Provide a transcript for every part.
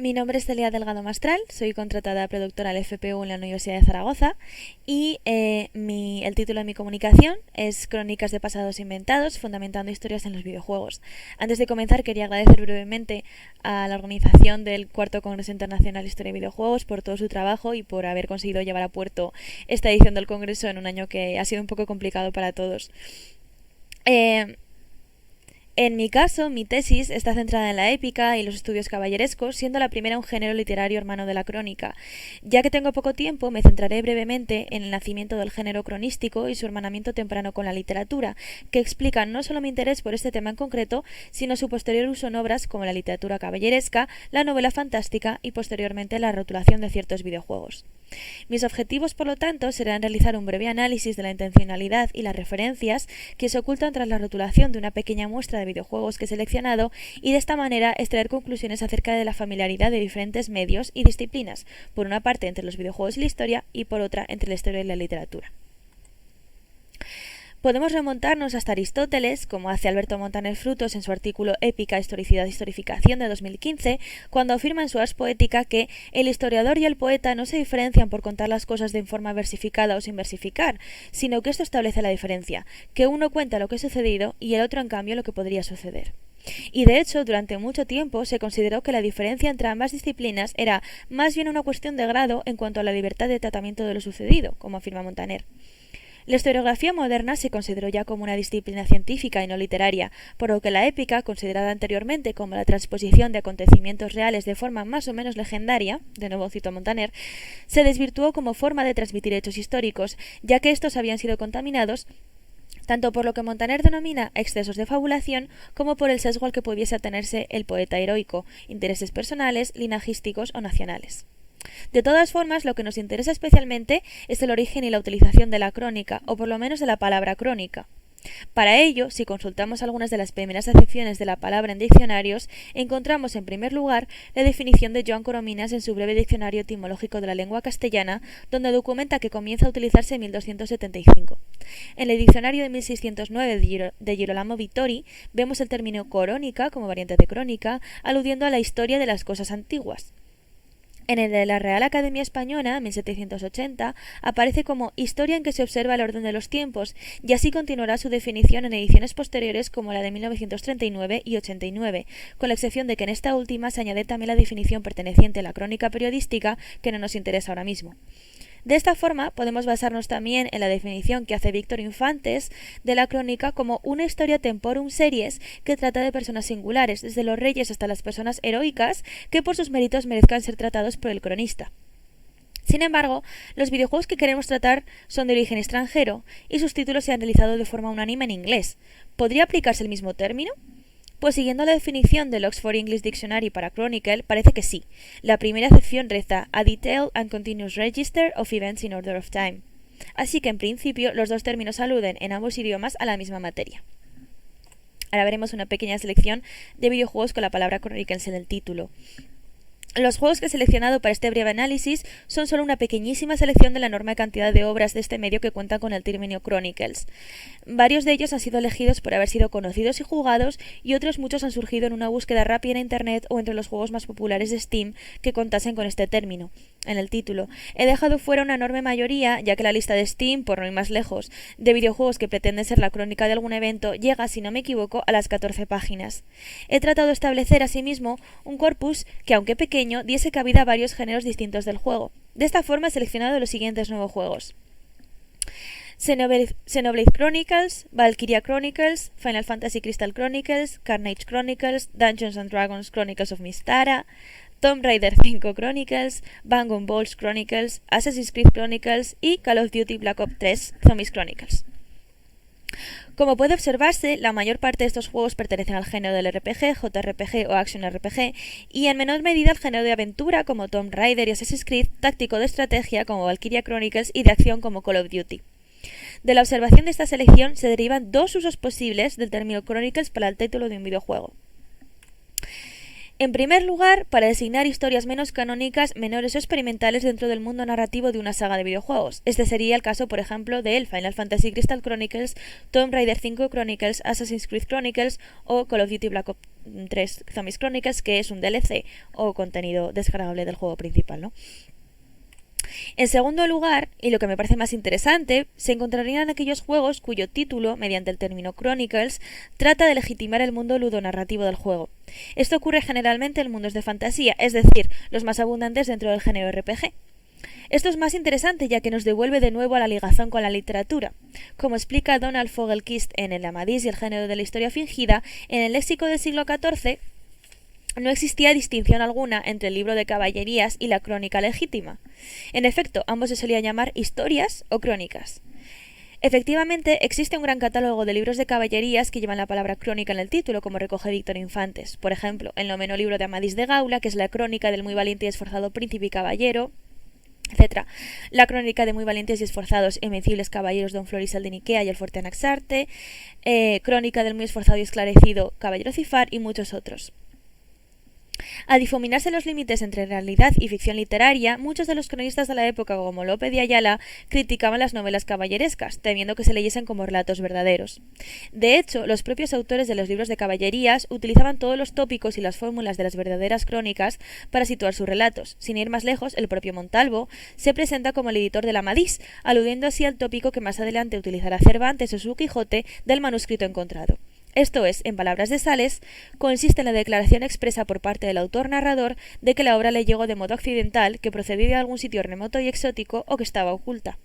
Mi nombre es Celia Delgado Mastral, soy contratada productora del FPU en la Universidad de Zaragoza y el título de mi comunicación es Crónicas de pasados inventados, fundamentando historias en los videojuegos. Antes de comenzar quería agradecer brevemente a la organización del Cuarto Congreso Internacional de Historia de Videojuegos por todo su trabajo y por haber conseguido llevar a puerto esta edición del Congreso en un año que ha sido un poco complicado para todos. En mi caso, mi tesis está centrada en la épica y los estudios caballerescos, siendo la primera un género literario hermano de la crónica. Ya que tengo poco tiempo, me centraré brevemente en el nacimiento del género cronístico y su hermanamiento temprano con la literatura, que explican no solo mi interés por este tema en concreto, sino su posterior uso en obras como la literatura caballeresca, la novela fantástica y posteriormente la rotulación de ciertos videojuegos. Mis objetivos, por lo tanto, serán realizar un breve análisis de la intencionalidad y las referencias que se ocultan tras la rotulación de una pequeña muestra de videojuegos que he seleccionado y de esta manera extraer conclusiones acerca de la familiaridad de diferentes medios y disciplinas, por una parte entre los videojuegos y la historia y por otra entre la historia y la literatura. Podemos remontarnos hasta Aristóteles, como hace Alberto Montaner Frutos en su artículo Épica, Historicidad e Historificación de 2015, cuando afirma en su Ars Poética que el historiador y el poeta no se diferencian por contar las cosas de forma versificada o sin versificar, sino que esto establece la diferencia, que uno cuenta lo que ha sucedido y el otro en cambio lo que podría suceder. Y de hecho, durante mucho tiempo se consideró que la diferencia entre ambas disciplinas era más bien una cuestión de grado en cuanto a la libertad de tratamiento de lo sucedido, como afirma Montaner. La historiografía moderna se consideró ya como una disciplina científica y no literaria, por lo que la épica, considerada anteriormente como la transposición de acontecimientos reales de forma más o menos legendaria, de nuevo cito a Montaner, se desvirtuó como forma de transmitir hechos históricos, ya que estos habían sido contaminados tanto por lo que Montaner denomina excesos de fabulación como por el sesgo al que pudiese atenerse el poeta heroico, intereses personales, linajísticos o nacionales. De todas formas, lo que nos interesa especialmente es el origen y la utilización de la crónica, o por lo menos de la palabra crónica. Para ello, si consultamos algunas de las primeras acepciones de la palabra en diccionarios, encontramos en primer lugar la definición de Joan Corominas en su breve diccionario etimológico de la lengua castellana, donde documenta que comienza a utilizarse en 1275. En el diccionario de 1609 de Girolamo Vittori vemos el término corónica como variante de crónica, aludiendo a la historia de las cosas antiguas. En el de la Real Academia Española, 1780, aparece como historia en que se observa el orden de los tiempos, y así continuará su definición en ediciones posteriores como la de 1939 y 89, con la excepción de que en esta última se añade también la definición perteneciente a la crónica periodística, que no nos interesa ahora mismo. De esta forma, podemos basarnos también en la definición que hace Víctor Infantes de la crónica como una historia temporum series que trata de personas singulares, desde los reyes hasta las personas heroicas, que por sus méritos merezcan ser tratados por el cronista. Sin embargo, los videojuegos que queremos tratar son de origen extranjero y sus títulos se han realizado de forma unánime en inglés. ¿Podría aplicarse el mismo término? Pues siguiendo la definición del Oxford English Dictionary para Chronicle, parece que sí. La primera acepción reza A Detailed and Continuous Register of Events in Order of Time. Así que en principio los dos términos aluden en ambos idiomas a la misma materia. Ahora veremos una pequeña selección de videojuegos con la palabra Chronicles en el título. Los juegos que he seleccionado para este breve análisis son solo una pequeñísima selección de la enorme cantidad de obras de este medio que cuentan con el término Chronicles. Varios de ellos han sido elegidos por haber sido conocidos y jugados, y otros muchos han surgido en una búsqueda rápida en Internet o entre los juegos más populares de Steam que contasen con este término en el título. He dejado fuera una enorme mayoría, ya que la lista de Steam, por no ir más lejos, de videojuegos que pretenden ser la crónica de algún evento, llega, si no me equivoco, a las 14 páginas. He tratado de establecer asimismo un corpus que, aunque pequeño, diese cabida a varios géneros distintos del juego. De esta forma he seleccionado los siguientes nuevos juegos: Xenoblade Chronicles, Valkyria Chronicles, Final Fantasy Crystal Chronicles, Carnage Chronicles, Dungeons and Dragons Chronicles of Mystara, Tomb Raider 5 Chronicles, Bang & Balls Chronicles, Assassin's Creed Chronicles y Call of Duty Black Ops 3 Zombies Chronicles. Como puede observarse, la mayor parte de estos juegos pertenecen al género del RPG, JRPG o Action RPG, y en menor medida al género de aventura como Tomb Raider y Assassin's Creed, táctico de estrategia como Valkyria Chronicles y de acción como Call of Duty. De la observación de esta selección se derivan dos usos posibles del término Chronicles para el título de un videojuego. En primer lugar, para designar historias menos canónicas, menores o experimentales dentro del mundo narrativo de una saga de videojuegos. Este sería el caso, por ejemplo, de el Final Fantasy Crystal Chronicles, Tomb Raider 5 Chronicles, Assassin's Creed Chronicles o Call of Duty Black Ops 3 Zombies Chronicles, que es un DLC o contenido descargable del juego principal, ¿no? En segundo lugar, y lo que me parece más interesante, se encontrarían aquellos juegos cuyo título, mediante el término Chronicles, trata de legitimar el mundo ludonarrativo del juego. Esto ocurre generalmente en mundos de fantasía, es decir, los más abundantes dentro del género RPG. Esto es más interesante ya que nos devuelve de nuevo a la ligación con la literatura. Como explica Donald Fogelkist en El Amadís y el género de la historia fingida, en el léxico del siglo XIV no existía distinción alguna entre el libro de caballerías y la crónica legítima. En efecto, ambos se solían llamar historias o crónicas. Efectivamente, existe un gran catálogo de libros de caballerías que llevan la palabra crónica en el título, como recoge Víctor Infantes. Por ejemplo, el noveno libro de Amadís de Gaula, que es la crónica del muy valiente y esforzado príncipe y caballero, etc. La crónica de muy valientes y esforzados e invencibles caballeros Don Florisel de Nikea y el fuerte Anaxarte, crónica del muy esforzado y esclarecido caballero Cifar y muchos otros. Al difuminarse los límites entre realidad y ficción literaria, muchos de los cronistas de la época, como Lope de Ayala, criticaban las novelas caballerescas, temiendo que se leyesen como relatos verdaderos. De hecho, los propios autores de los libros de caballerías utilizaban todos los tópicos y las fórmulas de las verdaderas crónicas para situar sus relatos. Sin ir más lejos, el propio Montalvo se presenta como el editor del Amadís, aludiendo así al tópico que más adelante utilizará Cervantes o su Quijote del manuscrito encontrado. Esto es, en palabras de Sales, consiste en la declaración expresa por parte del autor narrador de que la obra le llegó de modo accidental, que procedía de algún sitio remoto y exótico o que estaba oculta.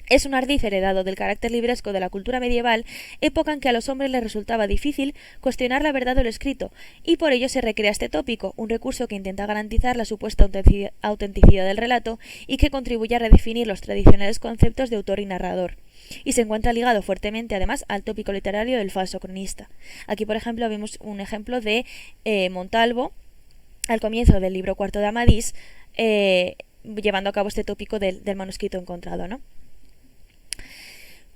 Es un ardid heredado del carácter libresco de la cultura medieval, época en que a los hombres les resultaba difícil cuestionar la verdad de lo escrito, y por ello se recrea este tópico, un recurso que intenta garantizar la supuesta autenticidad del relato y que contribuye a redefinir los tradicionales conceptos de autor y narrador. Y se encuentra ligado fuertemente además al tópico literario del falso cronista. Aquí, por ejemplo, vemos un ejemplo de Montalvo, al comienzo del libro cuarto de Amadís, llevando a cabo este tópico del manuscrito encontrado, ¿no?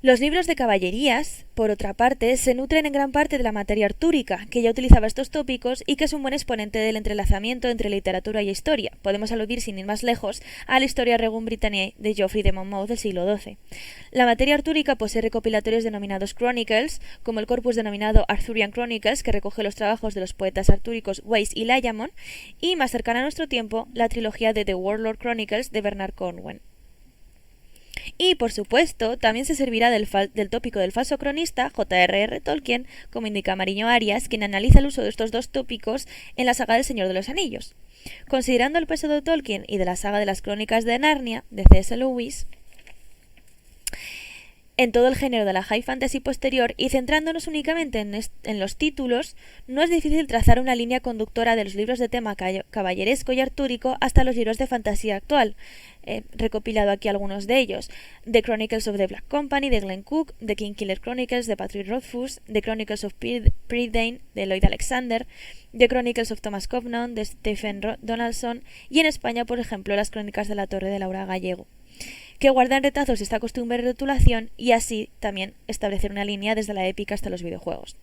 Los libros de caballerías, por otra parte, se nutren en gran parte de la materia artúrica, que ya utilizaba estos tópicos y que es un buen exponente del entrelazamiento entre literatura y historia. Podemos aludir, sin ir más lejos, a la Historia Regum Britanniae de Geoffrey de Monmouth del siglo XII. La materia artúrica posee recopilatorios denominados Chronicles, como el corpus denominado Arthurian Chronicles, que recoge los trabajos de los poetas artúricos Weiss y Layamon, y, más cercana a nuestro tiempo, la trilogía de The Warlord Chronicles de Bernard Cornwell. Y, por supuesto, también se servirá del tópico del falso cronista J.R.R. Tolkien, como indica Mariño Arias, quien analiza el uso de estos dos tópicos en la saga del Señor de los Anillos. Considerando el peso de Tolkien y de la saga de las Crónicas de Narnia, de C.S. Lewis, en todo el género de la high fantasy posterior y centrándonos únicamente en los títulos, no es difícil trazar una línea conductora de los libros de tema caballeresco y artúrico hasta los libros de fantasía actual. Recopilado aquí algunos de ellos: The Chronicles of the Black Company de Glenn Cook, The Kingkiller Chronicles de Patrick Rothfuss, The Chronicles of Prydain de Lloyd Alexander, The Chronicles of Thomas Copnon de Stephen Donaldson y en España, por ejemplo, Las Crónicas de la Torre de Laura Gallego, que guardan retazos esta costumbre de rotulación y así también establecer una línea desde la épica hasta los videojuegos.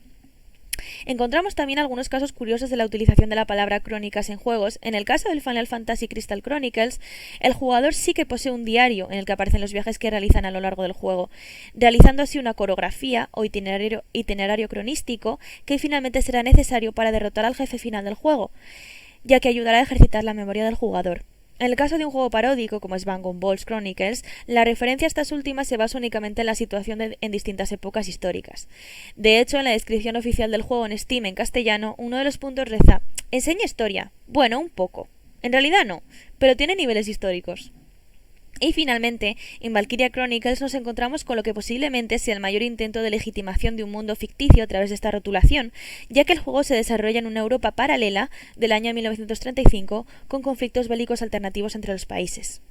Encontramos también algunos casos curiosos de la utilización de la palabra crónicas en juegos. En el caso del Final Fantasy Crystal Chronicles, el jugador sí que posee un diario en el que aparecen los viajes que realizan a lo largo del juego, realizando así una coreografía o itinerario cronístico que finalmente será necesario para derrotar al jefe final del juego, ya que ayudará a ejercitar la memoria del jugador. En el caso de un juego paródico como es Bang & Balls Chronicles, la referencia a estas últimas se basa únicamente en la situación en distintas épocas históricas. De hecho, en la descripción oficial del juego en Steam en castellano, uno de los puntos reza: «Enseña historia». Bueno, un poco. En realidad no, pero tiene niveles históricos. Y finalmente, en Valkyria Chronicles nos encontramos con lo que posiblemente sea el mayor intento de legitimación de un mundo ficticio a través de esta rotulación, ya que el juego se desarrolla en una Europa paralela del año 1935 con conflictos bélicos alternativos entre los países.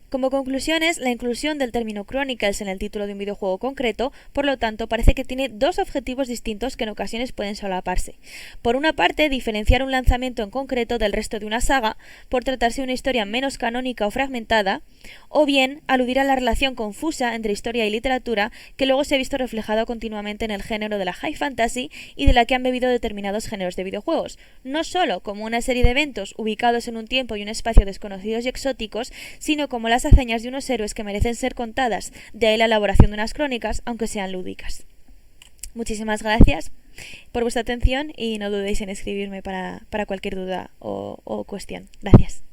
Como conclusiones, la inclusión del término Chronicles en el título de un videojuego concreto, por lo tanto, parece que tiene dos objetivos distintos que en ocasiones pueden solaparse. Por una parte, diferenciar un lanzamiento en concreto del resto de una saga, por tratarse de una historia menos canónica o fragmentada, o bien aludir a la relación confusa entre historia y literatura que luego se ha visto reflejado continuamente en el género de la high fantasy y de la que han bebido determinados géneros de videojuegos, no solo como una serie de eventos ubicados en un tiempo y un espacio desconocidos y exóticos, sino como las hazañas de unos héroes que merecen ser contadas, de ahí la elaboración de unas crónicas, aunque sean lúdicas. Muchísimas gracias por vuestra atención y no dudéis en escribirme para cualquier duda o cuestión. Gracias.